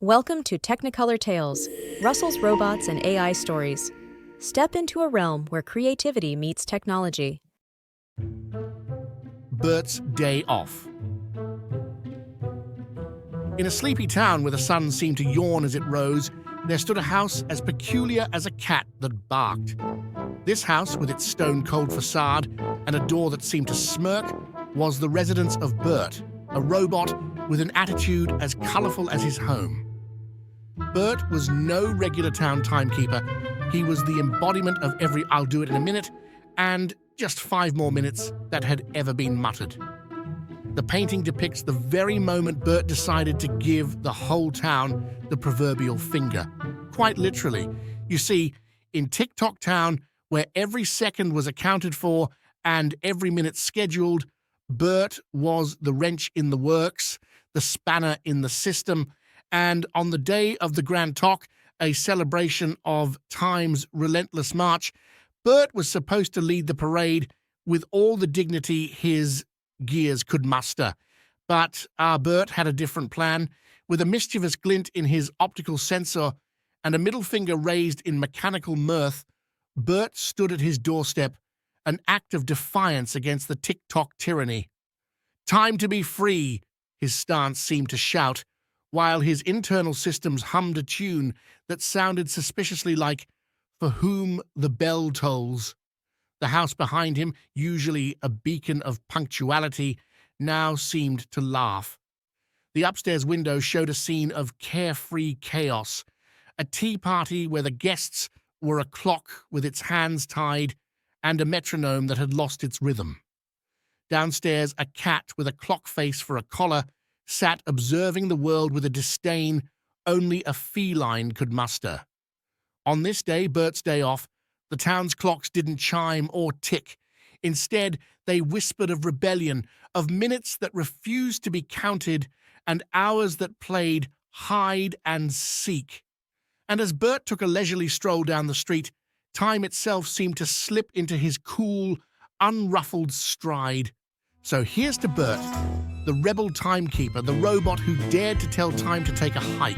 Welcome to Technicolor Tales, Russell's Robots and AI Stories. Step into a realm where creativity meets technology. Bert's Day Off. In a sleepy town where the sun seemed to yawn as it rose, there stood a house as peculiar as a cat that barked. This house, with its stone-cold facade and a door that seemed to smirk, was the residence of Bert, a robot with an attitude as colorful as his home. Bert was no regular town timekeeper. He was the embodiment of every "I'll do it in a minute" and just 5 more minutes that had ever been muttered. The painting depicts the very moment Bert decided to give the whole town the proverbial finger. Quite literally. You see, in tick-tock town, where every second was accounted for and every minute scheduled, Bert was the wrench in the works, the spanner in the system, and on the day of the Grand Tock, a celebration of time's relentless march, Bert was supposed to lead the parade with all the dignity his gears could muster. But our Bert had a different plan. With a mischievous glint in his optical sensor and a middle finger raised in mechanical mirth, Bert stood at his doorstep, an act of defiance against the tick-tock tyranny. "Time to be free," his stance seemed to shout, while his internal systems hummed a tune that sounded suspiciously like "For Whom the Bell Tolls." The house behind him, usually a beacon of punctuality, now seemed to laugh. The upstairs window showed a scene of carefree chaos, a tea party where the guests were a clock with its hands tied and a metronome that had lost its rhythm. Downstairs, a cat with a clock face for a collar sat observing the world with a disdain only a feline could muster. On this day, Bert's day off, the town's clocks didn't chime or tick. Instead, they whispered of rebellion, of minutes that refused to be counted, and hours that played hide and seek. And as Bert took a leisurely stroll down the street, time itself seemed to slip into his cool, unruffled stride. So here's to Bert, the rebel timekeeper, the robot who dared to tell time to take a hike.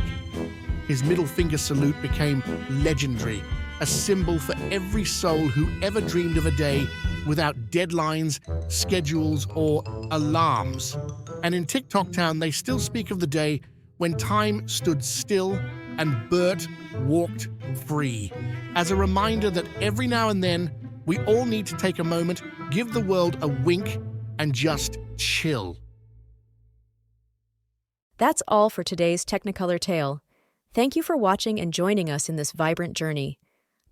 His middle finger salute became legendary, a symbol for every soul who ever dreamed of a day without deadlines, schedules, or alarms. And in tick-tock town, they still speak of the day when time stood still and Bert walked free, as a reminder that every now and then we all need to take a moment, give the world a wink, and just chill. That's all for today's Technicolor Tale. Thank you for watching and joining us in this vibrant journey.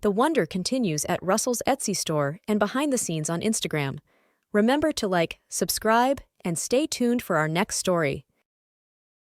The wonder continues at Russell's Etsy store and behind the scenes on Instagram. Remember to like, subscribe, and stay tuned for our next story.